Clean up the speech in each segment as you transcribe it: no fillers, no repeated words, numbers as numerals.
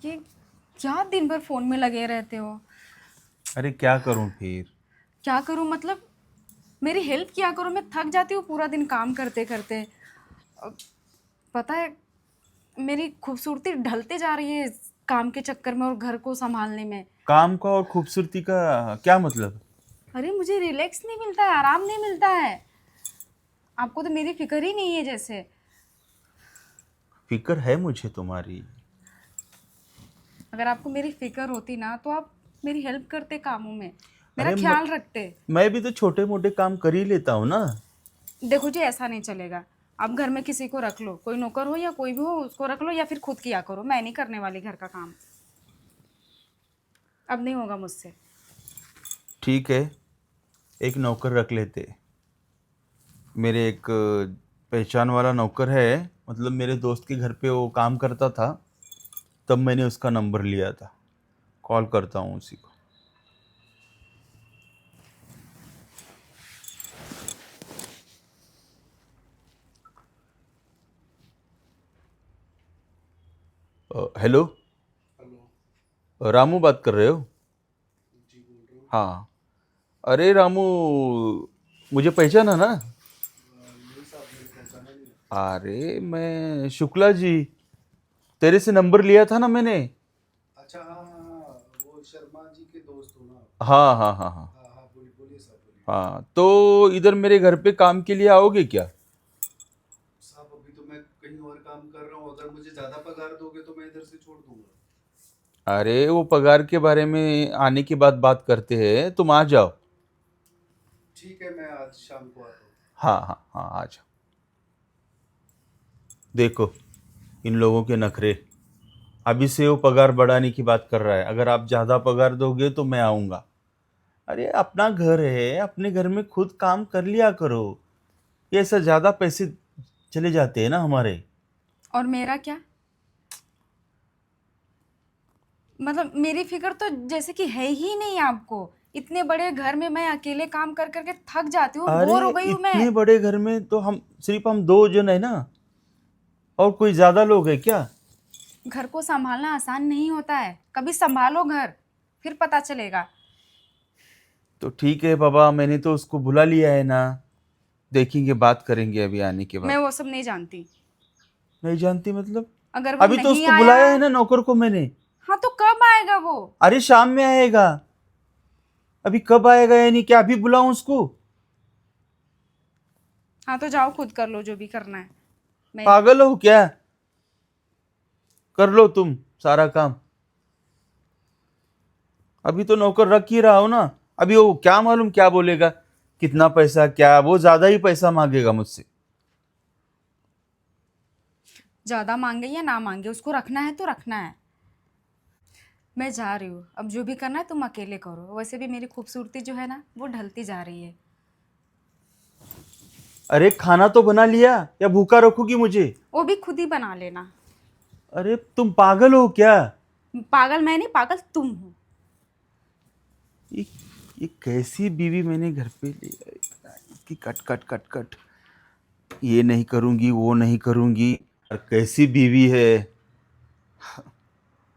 ये क्या दिन भर फोन में लगे रहते हो? अरे क्या करूं फिर। क्या करूं मतलब? मेरी हेल्प किया करो, मैं थक जाती हूँ पूरा दिन काम करते करते। पता है, मेरी खूबसूरती ढलते जा रही है इस काम के चक्कर में और घर को संभालने में। काम का और खूबसूरती का क्या मतलब? अरे मुझे रिलैक्स नहीं मिलता है, आराम नहीं मिलता है। आपको तो मेरी फिक्र ही नहीं है जैसे। फिक्र है मुझे तुम्हारी। अगर आपको मेरी फिक्र होती ना तो आप मेरी हेल्प करते कामों में, मेरा अरे ख्याल रखते। मैं भी तो छोटे मोटे काम कर ही लेता हूँ ना। देखो जी, ऐसा नहीं चलेगा। आप घर में किसी को रख लो, कोई नौकर हो या कोई भी हो, उसको रख लो या फिर खुद किया करो। मैं नहीं करने वाली घर का काम, अब नहीं होगा मुझसे। ठीक है, एक नौकर रख लेते। मेरे एक पहचान वाला नौकर है, मतलब मेरे दोस्त के घर पे वो काम करता था, तब मैंने उसका नंबर लिया था। कॉल करता हूँ उसी को। हेलो। रामू बात कर रहे हो? हाँ। अरे रामू, मुझे पहचाना ना? अरे मैं शुक्ला जी, तेरे से नंबर लिया था ना मैंने। अच्छा, हाँ हाँ हाँ, वो शर्मा जी के दोस्त हो ना? हाँ हाँ हाँ हाँ। हाँ हाँ, बोलिए बोलिए साहब, बोलिए। हाँ तो इधर मेरे घर पे काम के लिए आओगे क्या? साहब, अभी तो मैं कहीं और काम कर रहा हूँ, अगर मुझे ज्यादा पगार दोगे तो मैं इधर से छोड़ दूंगा। अरे वो पगार के बारे में आने के बाद बात करते हैं, तुम आ जाओ। ठीक है, मैं आज शाम को आता हूँ। हाँ हाँ हाँ, आ जाओ। देखो इन लोगों के नखरे। अभी से वो पगार बढ़ाने की बात कर रहा है, अगर आप ज़्यादा पगार दोगे तो मैं आऊँगा। अरे अपना घर है, अपने घर में खुद काम कर लिया करो। ये ऐसा ज़्यादा पैसे चले जाते हैं ना हमारे। और मेरा क्या? मतलब मेरी फिक्र तो जैसे कि है ही नहीं आपको। इतने बड़े घर में मैं अकेले काम कर करके थक जाती हूँ, अरे बोर हो गई हूँ मैं। इतने बड़े घर में तो हम सिर्फ हम दो जन है ना, और कोई ज़्यादा लोग हैं क्या? घर को संभालना आसान नहीं होता है, कभी संभालो घर, फिर पता चलेगा। तो ठीक है बाबा, मैंने तो उसको बुला लिया है ना, देखेंगे, बात करेंगे अभी आने के मैं बाद। वो सब नहीं जानती। नहीं जानती मतलब? अगर वो अभी तो नहीं उसको आया। बुलाया है ना, नौकर को मैंने। हाँ तो कब आएगा वो? अरे शाम में आएगा। अभी कब आएगा यानी क्या अभी बुलाऊं उसको? हाँ तो जाओ, खुद कर लो जो भी करना है। मैं पागल हो क्या? कर लो तुम सारा काम। अभी तो नौकर रख ही रहा हो ना। अभी वो क्या मालूम क्या बोलेगा, कितना पैसा, क्या वो ज्यादा ही पैसा मांगेगा मुझसे। ज्यादा मांगे या ना मांगे, उसको रखना है तो रखना है। मैं जा रही हूँ, अब जो भी करना है तुम अकेले करो। वैसे भी मेरी खूबसूरती जो है ना, वो ढलती जा रही है। अरे खाना तो बना लिया या भूखा रखोगी मुझे? वो भी खुद ही बना लेना। अरे तुम पागल हो क्या? पागल मैं नहीं, पागल तुम हो। ये ये कैसी बीवी मैंने घर पे ले आई, इसकी कट कट कट कट। ये नहीं करूंगी, वो नहीं करूंगी। और कैसी बीवी है।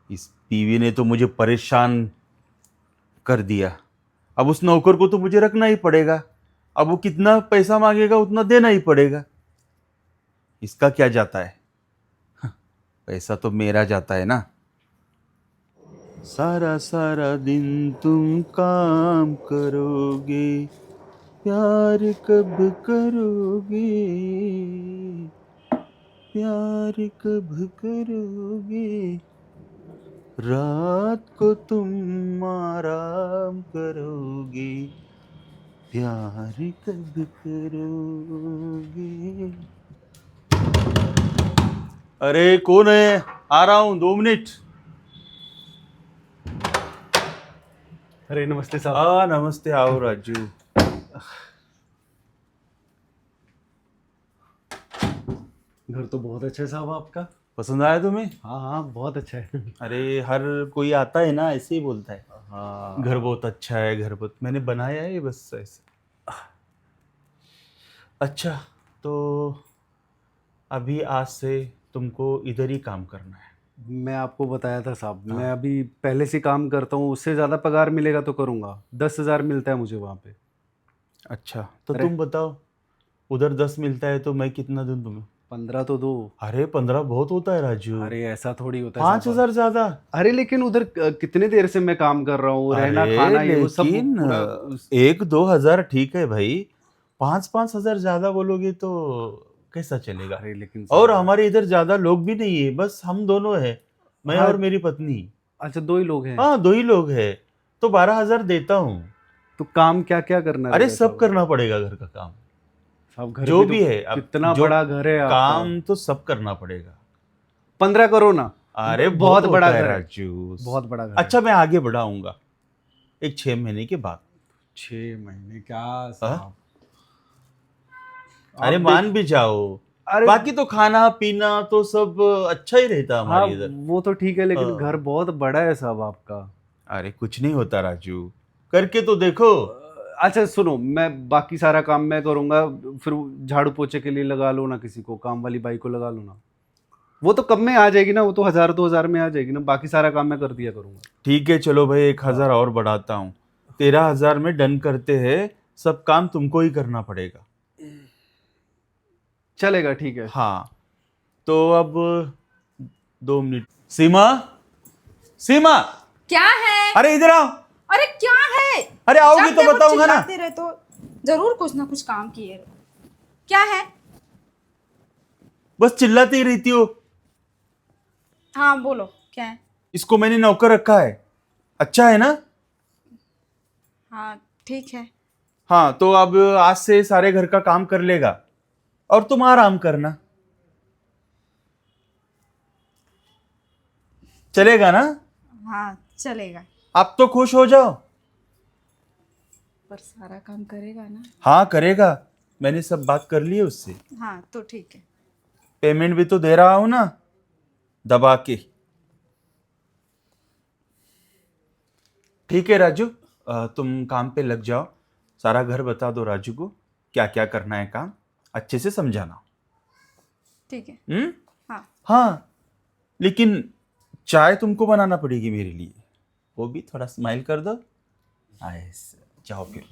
इस बीवी ने तो मुझे परेशान कर दिया। अब उस नौकर को तो मुझे रखना ही पड़ेगा। अब वो कितना पैसा मांगेगा उतना देना ही पड़ेगा। इसका क्या जाता है, पैसा तो मेरा जाता है ना। सारा सारा दिन तुम काम करोगे, प्यार कब करोगे, प्यार कब करोगे, रात को तुम आराम करोगे, प्यार कब करोगे। अरे कौन है? आ रहा हूँ 2 मिनट। अरे नमस्ते साहब। हाँ नमस्ते, आओ राजू। घर तो बहुत अच्छा है साहब आपका। पसंद आया तुम्हें? हाँ हाँ, बहुत अच्छा है। अरे हर कोई आता है ना ऐसे ही बोलता है, हाँ। घर बहुत अच्छा है, घर बहुत, मैंने बनाया है बस ऐसे। अच्छा, तो अभी आज से तुमको इधर ही काम करना है। मैं आपको बताया था साहब, हाँ। मैं अभी पहले से काम करता हूँ, उससे ज़्यादा पगार मिलेगा तो करूँगा। 10,000 मिलता है मुझे वहाँ पे। अच्छा तो अरे तुम बताओ, उधर 10 मिलता है तो मैं कितना दूं तुम्हें? 15 तो दो। अरे 15 बहुत होता है राजू। अरे ऐसा थोड़ी होता है साहब। 5,000 ज्यादा। अरे लेकिन उधर कितने देर से मैं काम कर रहा हूँ, रहना अरे खाना ये वो सब लेकिन पूरा 1-2 हजार ठीक है भाई, 5-5 हजार ज्यादा बोलोगे तो कैसा चलेगा? अरे लेकिन और साहब। हमारे इधर ज्यादा लोग भी नहीं है, बस हम दोनों है, मैं हाँ। और मेरी पत्नी। अच्छा, 2 ही लोग हैं। हाँ 2 ही लोग है, तो 12,000 देता हूँ। तो काम क्या क्या करना अरे रहेगा सब साहब? करना पड़ेगा घर का काम, साहब घर जो भी तो भी है अब, कितना जो बड़ा घर है आपका। काम तो सब करना पड़ेगा। 15 करो ना। अरे बहुत बहुत बड़ा होता है घर है। राजू। बहुत बड़ा घर है। अच्छा मैं आगे बढ़ाऊंगा एक 6 महीने के बाद। 6 महीने क्या हाँ? साहब? अरे आप देख। मान भी जाओ, अरे बाकी तो खाना पीना तो सब अच्छा ही रहता हाँ, हमारे इधर। वो तो ठीक है, लेकिन घर हाँ। बहुत बड़ा है साहब आपका। अरे कुछ नहीं होता राजू, करके तो देखो। अच्छा सुनो, मैं बाकी सारा काम मैं करूंगा, फिर झाड़ू पोछे के लिए लगा लो ना, किसी को काम वाली बाई को लगा लो ना। वो तो कब में आ जाएगी ना, वो तो 1,000 2,000 में आ जाएगी ना, बाकी सारा काम मैं कर दिया करूंगा। ठीक है चलो भाई, 1 हजार हाँ। और बढ़ाता हूँ, 13 हजार में डन करते हैं। सब काम तुमको ही करना पड़ेगा। चलेगा, ठीक है। हाँ तो अब 2 मिनट। सीमा, सीमा, क्या है? अरे इधर आओ। अरे क्या है? अरे आओगी जब तो देखो बताऊंगा ना। चिल्लाते रहे तो जरूर कुछ ना कुछ काम किए रहो। क्या है? बस चिल्लाती ही रहती हो। हाँ बोलो, क्या है? इसको मैंने नौकर रखा है, अच्छा है ना? हाँ ठीक है। हाँ तो अब आज से सारे घर का काम कर लेगा और तुम आराम करना, चलेगा ना? हाँ चलेगा। आप तो खुश हो जाओ। पर सारा काम करेगा ना? हाँ करेगा, मैंने सब बात कर ली है उससे। हाँ तो ठीक है। पेमेंट भी तो दे रहा हूं ना, दबा के। ठीक है राजू, तुम काम पे लग जाओ। सारा घर बता दो राजू को, क्या क्या करना है काम, अच्छे से समझाना। ठीक है। हम्म। हाँ। हाँ लेकिन चाय तुमको बनाना पड़ेगी मेरे लिए, वो भी थोड़ा स्माइल कर दो। ऐसे जाओ फिर।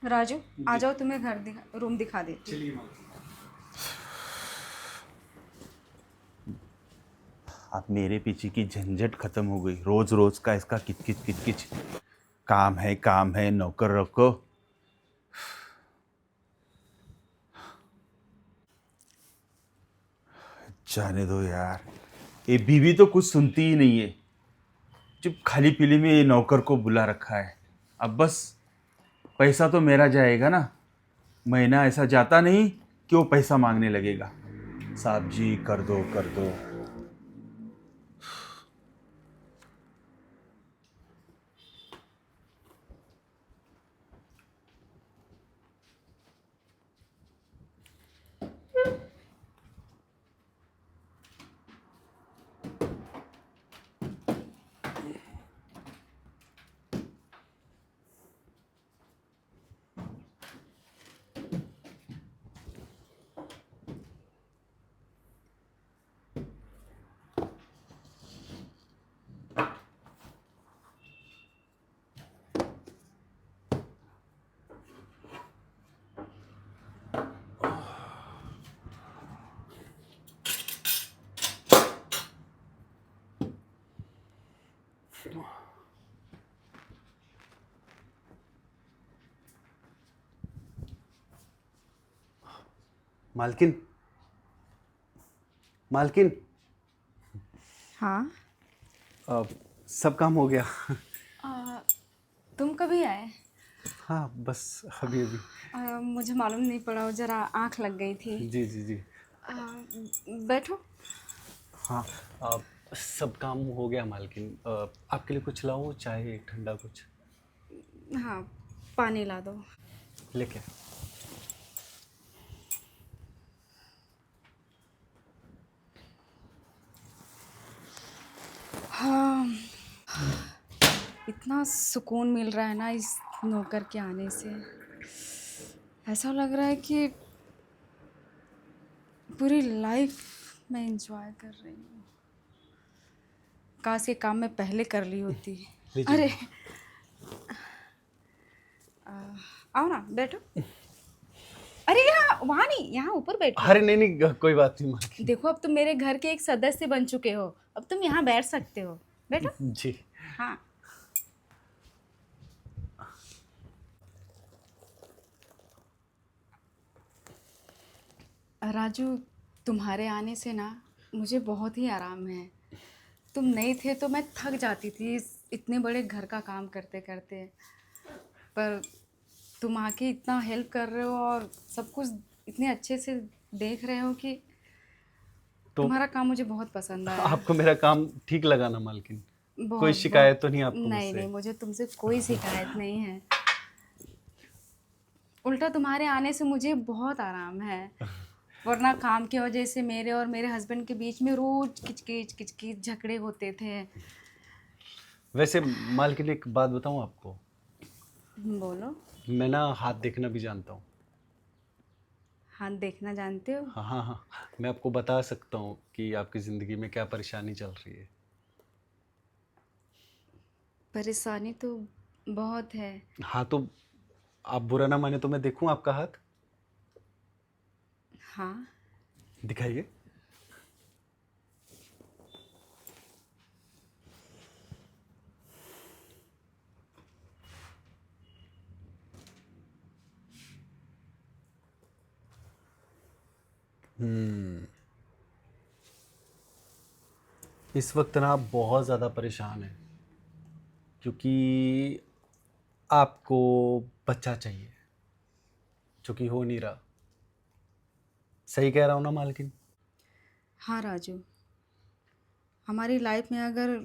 राजू आ जाओ, तुम्हें रूम दिखा देती हूँ। चलिए। अब मेरे पीछे की झंझट खत्म हो गई, रोज रोज का इसका किचकिच किचकिच, काम है, नौकर रखो। जाने दो यार, ये बीवी तो कुछ सुनती ही नहीं है, चुप खाली पीली में ये नौकर को बुला रखा है। अब बस पैसा तो मेरा जाएगा ना, महीना ऐसा जाता नहीं कि वो पैसा मांगने लगेगा। साहब जी कर दो कर दो। मालकिन, मालकिन। हाँ। सब काम हो गया। आ, तुम कभी आए? हाँ बस अभी अभी। मुझे मालूम नहीं पड़ा, वो जरा आँख लग गई थी। जी जी जी। आ, बैठो। हाँ। सब काम हो गया मालकिन। आपके लिए कुछ लाऊं, चाय ठंडा कुछ? हाँ पानी ला दो। लेके। हाँ, इतना सुकून मिल रहा है ना इस नौकर के आने से। ऐसा लग रहा है कि पूरी लाइफ मैं एंजॉय कर रही हूँ। काश ये काम मैं पहले कर ली होती। लीजिए। अरे आओ ना, बैठो। अरे यहाँ, वहाँ नहीं, यहाँ ऊपर बैठो। अरे नहीं नहीं, कोई बात नहीं मालकिन। देखो अब तुम मेरे घर के एक सदस्य बन चुके हो, अब तुम यहाँ बैठ सकते हो, बैठो। जी। हाँ। राजू, तुम्हारे आने से ना मुझे बहुत ही आराम है। तुम नहीं थे तो मैं थक जाती थी इतने बड़े घर का काम करते करते, पर तुम आके इतना हेल्प कर रहे हो और सब कुछ इतने अच्छे से देख रहे हो कि तो तुम्हारा काम मुझे बहुत पसंद आया। आपको मेरा काम ठीक लगा ना मालकिन? बहुत कोई शिकायत तो नहीं आपको नहीं मुझसे? नहीं, मुझे तुमसे कोई शिकायत नहीं है। उल्टा तुम्हारे आने से मुझे बहुत आराम है, वरना काम की वजह से मेरे और मेरे हस्बैंड के बीच में रोज किचकिच किचकिच झगड़े होते थे। वैसे मालकिन एक बात बताऊं आपको, बोलो। मैं ना हाथ देखना भी जानता हूँ। हाथ देखना जानते हो? हाँ हाँ हाँ, मैं आपको बता सकता हूँ कि आपकी ज़िंदगी में क्या परेशानी चल रही है। परेशानी तो बहुत है। हाँ तो आप बुरा ना माने तो मैं देखूं आपका हाथ? हाँ। दिखाइए। इस वक्त ना आप बहुत ज़्यादा परेशान हैं क्योंकि आपको बच्चा चाहिए जो कि हो नहीं रहा। सही कह रहा हूँ ना मालकिन? हाँ राजू, हमारी लाइफ में अगर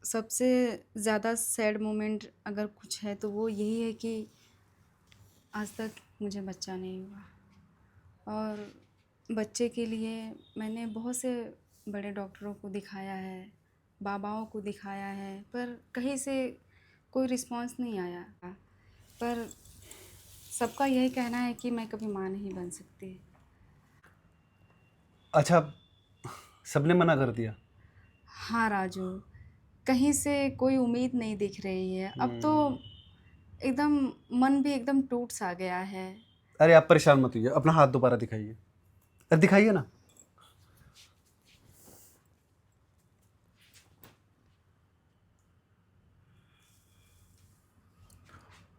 सबसे ज़्यादा सैड मोमेंट अगर कुछ है तो वो यही है कि आज तक मुझे बच्चा नहीं हुआ। और बच्चे के लिए मैंने बहुत से बड़े डॉक्टरों को दिखाया है, बाबाओं को दिखाया है, पर कहीं से कोई रिस्पांस नहीं आया। पर सबका यही कहना है कि मैं कभी माँ नहीं बन सकती। अच्छा, सबने मना कर दिया? हाँ राजू, कहीं से कोई उम्मीद नहीं दिख रही है। अब तो एकदम मन भी एकदम टूट सा गया है। अरे आप परेशान मत होइए, अपना हाथ दोबारा दिखाइए। अरे दिखाइए ना।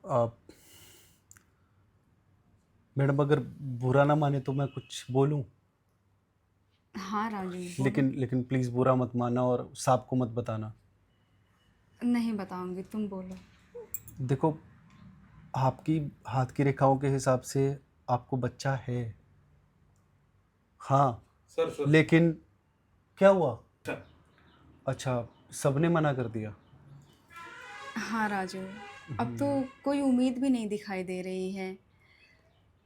आप मैडम अगर बुरा ना माने तो मैं कुछ बोलूं? हाँ राजू, बोलो। लेकिन प्लीज़ बुरा मत मानना और साहब को मत बताना। नहीं बताऊंगी, तुम बोलो। देखो, आपकी हाथ की रेखाओं के हिसाब से आपको बच्चा है। हाँ सर लेकिन क्या हुआ? अच्छा, सबने मना कर दिया? हाँ राजू, अब तो कोई उम्मीद भी नहीं दिखाई दे रही है।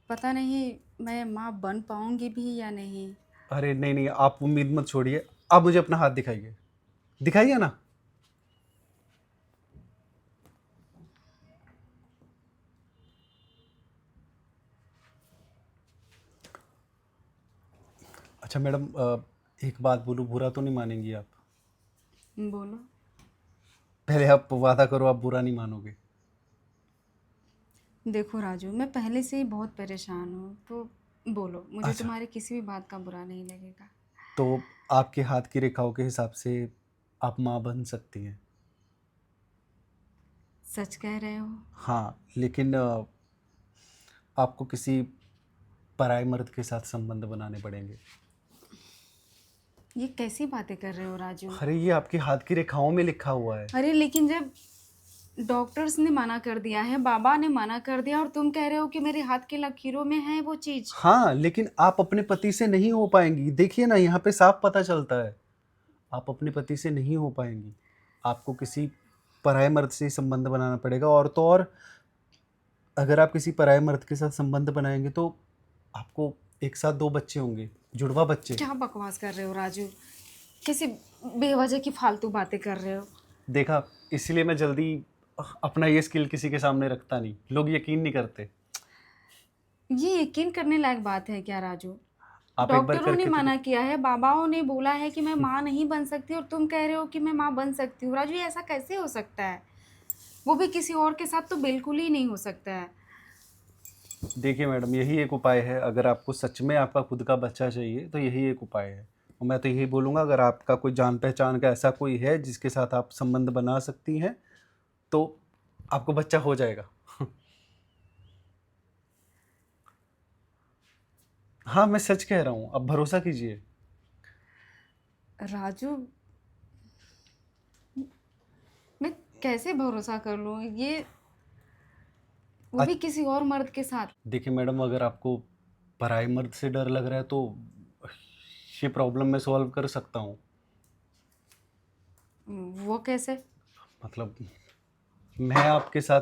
पता नहीं मैं माँ बन पाऊंगी भी या नहीं। अरे नहीं नहीं, आप उम्मीद मत छोड़िए। आप मुझे अपना हाथ दिखाइए। दिखाइए ना। अच्छा मैडम, एक बात बोलूँ, बुरा तो नहीं मानेंगी आप? बोलो। पहले आप वादा करो आप बुरा नहीं मानोगे। देखो राजू, मैं पहले से ही बहुत परेशान हूँ, तो बोलो, मुझे अच्छा। तुम्हारी किसी भी बात का बुरा नहीं लगेगा। तो आपके हाथ की रेखाओं के हिसाब से आप माँ बन सकती हैं। सच कह रहे हो? हाँ लेकिन आपको किसी पराये मर्द के साथ संबंध बनाने पड़ेंगे। ये कैसी बातें कर रहे हो राजू? अरे ये आपके हाथ की रेखाओं में लिखा हुआ है। अरे लेकिन जब डॉक्टर्स ने मना कर दिया है, बाबा ने मना कर दिया, और तुम कह रहे हो कि मेरे हाथ की लकीरों में है वो चीज। हाँ लेकिन आप अपने पति से नहीं हो पाएंगी। देखिए ना, यहाँ पे साफ पता चलता है आप अपने पति से नहीं हो पाएंगी। आपको किसी पराये मर्द से संबंध बनाना पड़ेगा। और तो और अगर आप किसी पराये मर्द के साथ संबंध बनाएंगे तो आपको एक साथ 2 बच्चे होंगे, जुड़वा बच्चे। क्या बकवास कर रहे हो राजू? कैसे बेवजह की फालतू बातें कर रहे हो? देखा, इसीलिए मैं जल्दी अपना ये स्किल किसी के सामने रखता नहीं। लोग यकीन नहीं करते। ये यकीन करने लायक बात है क्या राजू? आप एक बार डॉक्टरों ने करके तो मना किया है, बाबाओं ने बोला है कि मैं माँ नहीं बन सकती, और तुम कह रहे हो कि मैं माँ बन सकती हूँ। राजू, ये ऐसा कैसे हो सकता है? वो भी किसी और के साथ तो बिल्कुल ही नहीं हो सकता है। देखिए मैडम, यही एक उपाय है। अगर आपको सच में आपका खुद का बच्चा चाहिए तो यही एक उपाय है। और मैं तो यही बोलूँगा, अगर आपका कोई जान पहचान का ऐसा कोई है जिसके साथ आप संबंध बना सकती हैं तो आपको बच्चा हो जाएगा। हाँ, मैं सच कह रहा हूँ, आप भरोसा कीजिए। राजू, मैं कैसे भरोसा कर लूँ? ये वो भी किसी और मर्द के साथ। देखिए मैडम, अगर आपको पराई मर्द से डर लग रहा है तो ये प्रॉब्लम मैं सॉल्व कर सकता हूँ। वो कैसे? मतलब मैं आपके साथ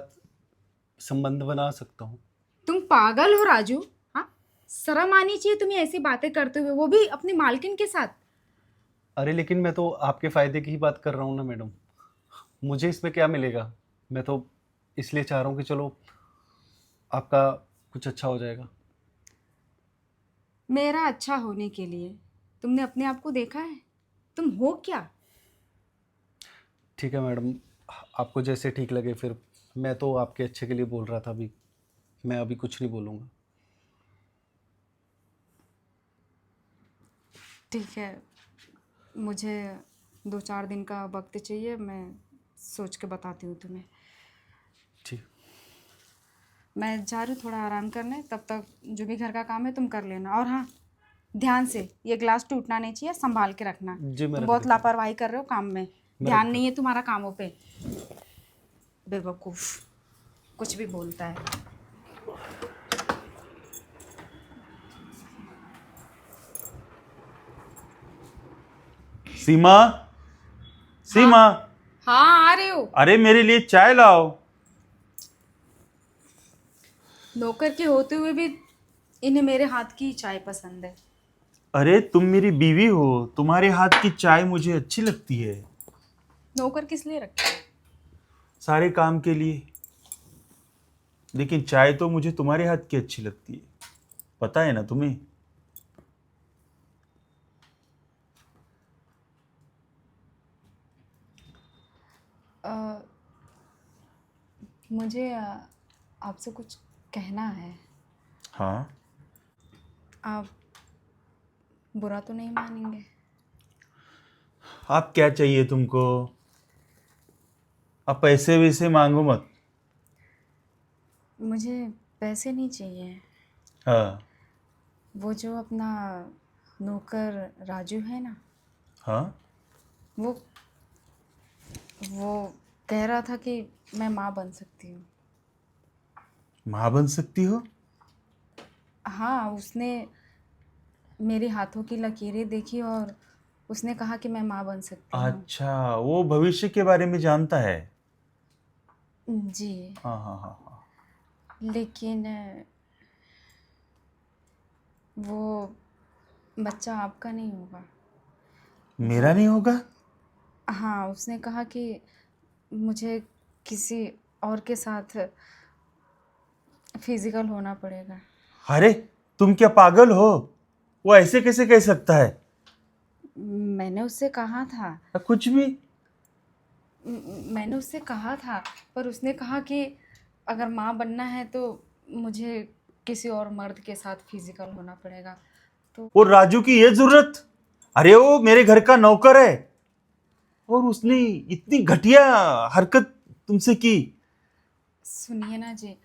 संबंध बना सकता हूँ। तुम पागल हो राजू? हाँ, शर्म आनी चाहिए तुम्हें ऐसी बातें करते हुए, वो भी अपनी मालकिन के साथ। अरे लेकिन मैं तो आपके फ़ायदे की ही बात कर रहा हूँ ना मैडम। मुझे इसमें क्या मिलेगा? मैं तो इसलिए चाह रहा हूँ कि चलो आपका कुछ अच्छा हो जाएगा। मेरा अच्छा होने के लिए तुमने अपने आप को देखा है? तुम हो क्या? ठीक है मैडम, आपको जैसे ठीक लगे फिर। मैं तो आपके अच्छे के लिए बोल रहा था अभी। मैं अभी कुछ नहीं बोलूँगा। ठीक है, मुझे 2-4 दिन का वक्त चाहिए, मैं सोच के बताती हूँ तुम्हें। ठीक। मैं जा रही हूँ थोड़ा आराम करने, तब तक जो भी घर का काम है तुम कर लेना। और हाँ, ध्यान से, ये ग्लास टूटना नहीं चाहिए, संभाल के रखना। जी, मैं तुम रख बहुत देता हूँ। लापरवाही कर रहे हो काम में, मैं ध्यान रख नहीं है तुम्हारा कामों पे। बेवकूफ़, कुछ भी बोलता है। सीमा, सीमा, हाँ, आ रही हो। अरे मेरे लिए चाय लाओ। नौकर के होते हुए भी इन्हें मेरे हाथ की चाय पसंद है। अरे तुम मेरी बीवी हो, तुम्हारे हाथ की चाय मुझे अच्छी लगती है। नौकर किस लिए रखे? सारे काम के लिए, लेकिन चाय तो मुझे तुम्हारे हाथ की अच्छी लगती है, पता है ना तुम्हें। अ, मुझे आपसे कुछ कहना है। हाँ, आप बुरा तो नहीं मानेंगे? आप क्या चाहिए तुमको? आप पैसे वैसे मांगो मत। मुझे पैसे नहीं चाहिए। हाँ। वो जो अपना नौकर राजू है ना, हाँ, वो वो कह रहा था कि मैं माँ बन सकती हूँ। माँ बन सकती हो? हाँ, उसने मेरे हाथों की लकीरें देखी और उसने कहा कि मैं माँ बन सकती हूँ। अच्छा, वो भविष्य के बारे में जानता है। जी, हाँ हाँ हाँ हाँ। लेकिन वो बच्चा आपका नहीं होगा। मेरा नहीं होगा? हाँ, उसने कहा कि मुझे किसी और के साथ फिजिकल होना पड़ेगा। अरे तुम क्या पागल हो? वो ऐसे कैसे कह सकता है? मैंने उससे कहा था, कुछ भी। मैंने उससे कहा था, पर उसने कहा कि अगर माँ बनना है तो मुझे किसी और मर्द के साथ फिजिकल होना पड़ेगा। तो वो राजू की ये जरूरत? अरे वो मेरे घर का नौकर है, और उसने इतनी घटिया हरकत तुमसे की। सुनिए ना जी,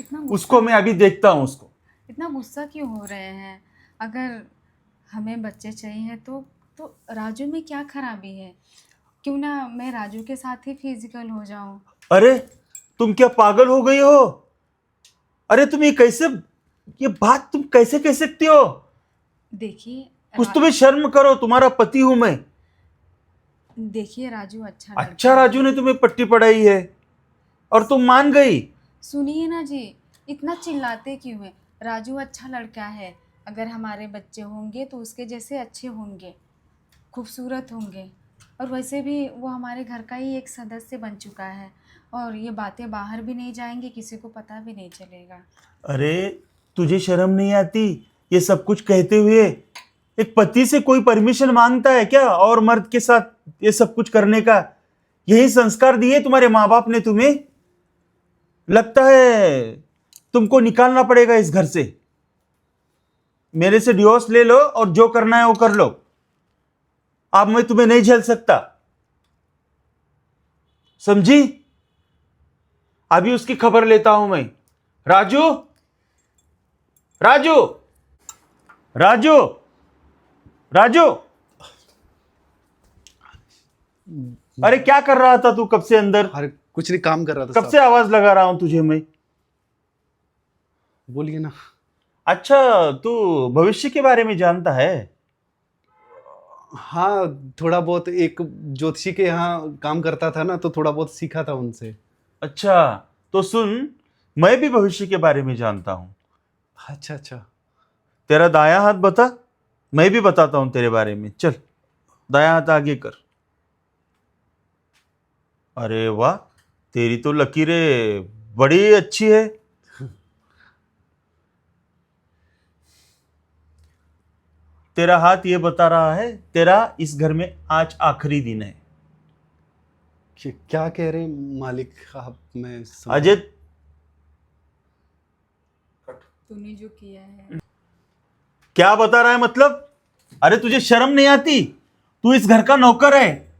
इतना उसको मैं अभी देखता हूँ उसको। इतना गुस्सा क्यों हो रहे हैं? अगर हमें बच्चे चाहिए तो राजू में क्या खराबी है? क्यों ना मैं राजू के साथ ही फिजिकल हो जाऊं। अरे तुम क्या पागल हो गई हो? अरे तुम ये कैसे, ये बात तुम कैसे कह सकती हो? देखिए कुछ तुम्हें शर्म करो, तुम्हारा पति हूं मैं। देखिए राजू अच्छा अच्छा, लड़का है। राजू ने तुम्हें पट्टी पढ़ाई है और तुम मान गई? सुनिए ना जी, इतना चिल्लाते क्यों हैं? राजू अच्छा लड़का है, अगर हमारे बच्चे होंगे तो उसके जैसे अच्छे होंगे, खूबसूरत होंगे। और वैसे भी वो हमारे घर का ही एक सदस्य बन चुका है, और ये बातें बाहर भी नहीं जाएंगी, किसी को पता भी नहीं चलेगा। अरे तुझे शर्म नहीं आती? ये सब कुछ कहते हुए एक पति से कोई परमिशन मांगता है क्या और मर्द के साथ ये सब कुछ करने का? यही संस्कार दिए तुम्हारे माँ बाप ने तुम्हें? लगता है तुमको निकालना पड़ेगा इस घर से। मेरे से डिवोर्स ले लो और जो करना है वो कर लो। अब मैं तुम्हें नहीं झेल सकता, समझी? अभी उसकी खबर लेता हूं मैं। राजू, राजू, राजू, राजू, अरे क्या कर रहा था तू कब से अंदर? अरे कुछ नहीं, काम कर रहा था कब से आवाज लगा रहा हूं तुझे मैं। बोलिए ना। अच्छा, तू भविष्य के बारे में जानता है? हाँ, थोड़ा बहुत एक ज्योतिषी के यहाँ काम करता था ना, तो थोड़ा बहुत सीखा था उनसे। अच्छा, तो सुन, मैं भी भविष्य के बारे में जानता हूं। अच्छा अच्छा। तेरा दायां हाथ बता, मैं भी बताता हूं तेरे बारे में। चल, दायां हाथ आगे कर। अरे वाह, तेरी तो लकीरें बड़ी अच्छी है। तेरा हाथ ये बता रहा है तेरा इस घर में आज आखिरी दिन है। क्या कह रहे हैं मालिक आप? मैं अजय, तूने जो किया है। क्या बता रहा है मतलब? अरे तुझे शर्म नहीं आती? तू इस घर का नौकर है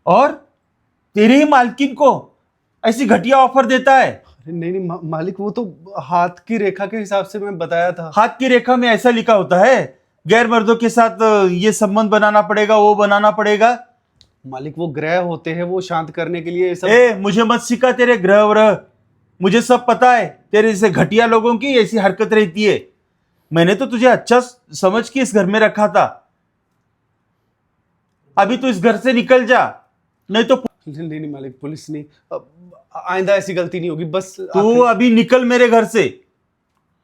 और तेरी ही मालकिन को ऐसी घटिया ऑफर देता है। अरे नहीं नहीं मालिक, वो तो हाथ की रेखा के हिसाब से मैं बताया था। हाथ की रेखा में ऐसा लिखा होता है गैर मर्दों के साथ ये संबंध बनाना पड़ेगा, वो बनाना पड़ेगा। मालिक वो ग्रह होते हैं, वो शांत करने के लिए ये सब। मुझे मत सिखा तेरे ग्रह व्रह। मुझे सब पता है, तेरे जैसे घटिया लोगों की ऐसी हरकत रहती है। मैंने तो तुझे अच्छा समझ के इस घर में रखा था। अभी तो इस घर से निकल जा, नहीं तो नहीं नहीं मालिक, पुलिस नहीं, आइंदा ऐसी गलती नहीं होगी। बस तू अभी निकल मेरे घर से।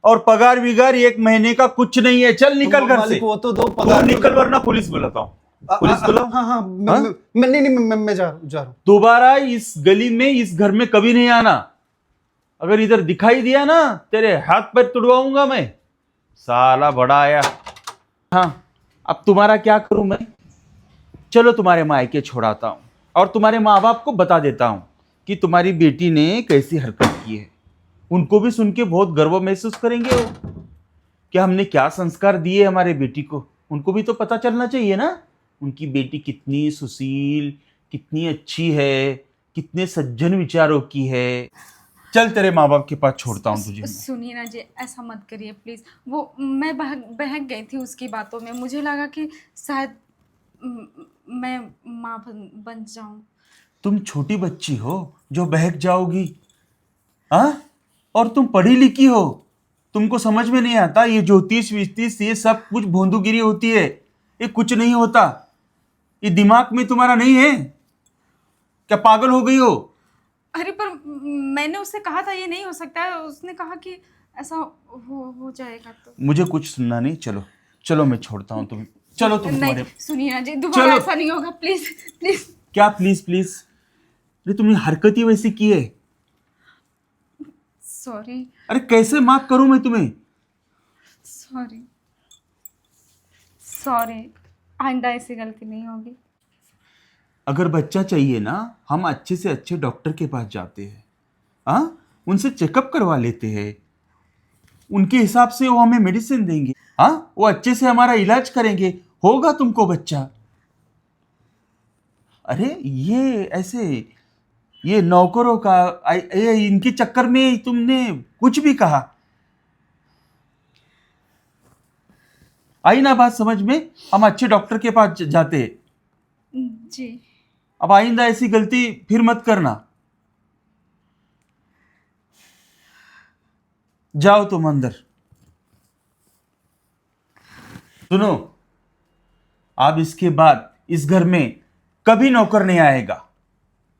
और पगार विगार 1 महीने का कुछ नहीं है। चल निकल घर से। मालिक वो तो दो तू पगार निकल वरना पुलिस बुलाता हूँ। पुलिस बुलाओ। हाँ हाँ, मैं नहीं नहीं, मैं जा रहा हूँ। दोबारा इस गली में इस घर में कभी नहीं आना। अगर इधर दिखाई दिया ना, तेरे हाथ पैर तुड़वाऊंगा मैं। साला बड़ा आया। हाँ, अब तुम्हारा क्या करूं मैं? चलो तुम्हारे मायके छोड़ाता हूं और तुम्हारे माँ बाप को बता देता हूं कि तुम्हारी बेटी ने कैसी हरकत की है। उनको भी सुन के बहुत गर्व महसूस करेंगे वो, कि हमने क्या संस्कार दिए हमारे बेटी को। उनको भी तो पता चलना चाहिए ना, उनकी बेटी कितनी सुशील, कितनी अच्छी है, कितने सज्जन विचारों की है। चल तेरे माँ बाप के पास छोड़ता हूँ तुझे। सुनिए ना जी, ऐसा मत करिए प्लीज़। वो मैं बहक गई थी उसकी बातों में। मुझे लगा कि शायद मैं माँ बन जाऊँ। तुम छोटी बच्ची हो जो बहक जाओगी? हाँ, और तुम पढ़ी लिखी हो, तुमको समझ में नहीं आता ये ज्योतिष विस्तिष ये सब कुछ भोंदूगिरी होती है। ये कुछ नहीं होता। ये दिमाग में तुम्हारा नहीं है क्या? पागल हो गई हो? अरे पर मैंने उससे कहा था ये नहीं हो सकता है। उसने कहा कि ऐसा हो जाएगा। तो मुझे कुछ सुनना नहीं। चलो चलो, मैं छोड़ता हूँ तुम्हें। चलो तुम नहीं, तुम्हारे। सुनिए ना जी, दोबारा चलो। ऐसा नहीं होगा, प्लीज प्लीज। क्या प्लीज प्लीज? अरे तुमने हरकत ही वैसी की है। सॉरी अरे कैसे माफ करूं मैं तुम्हें? सॉरी सॉरी, आइंदा ऐसी गलती नहीं होगी। अगर बच्चा चाहिए ना, हम अच्छे से अच्छे डॉक्टर के पास जाते हैं। हाँ, उनसे चेकअप करवा लेते हैं। उनके हिसाब से वो हमें मेडिसिन देंगे। हाँ, वो अच्छे से हमारा इलाज करेंगे, होगा तुमको बच्चा। अरे ये ऐसे ये नौकरों का इनके चक्कर में तुमने कुछ भी कहा। आई ना बात समझ में? हम अच्छे डॉक्टर के पास जाते हैं। जी। अब आइंदा ऐसी गलती फिर मत करना। जाओ तुम अंदर। सुनो, अब इसके बाद इस घर में कभी नौकर नहीं आएगा।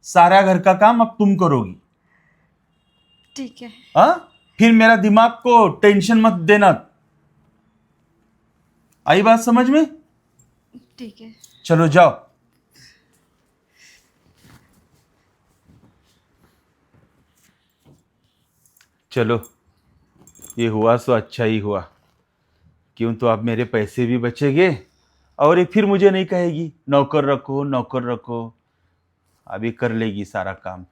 सारा घर का काम अब तुम करोगी। ठीक है। हाँ, फिर मेरा दिमाग को टेंशन मत देना। आई बात समझ में? ठीक है। चलो जाओ। चलो, ये हुआ सो अच्छा ही हुआ। क्यों, तो अब मेरे पैसे भी बचेंगे और ये फिर मुझे नहीं कहेगी नौकर रखो नौकर रखो। अभी कर लेगी सारा काम।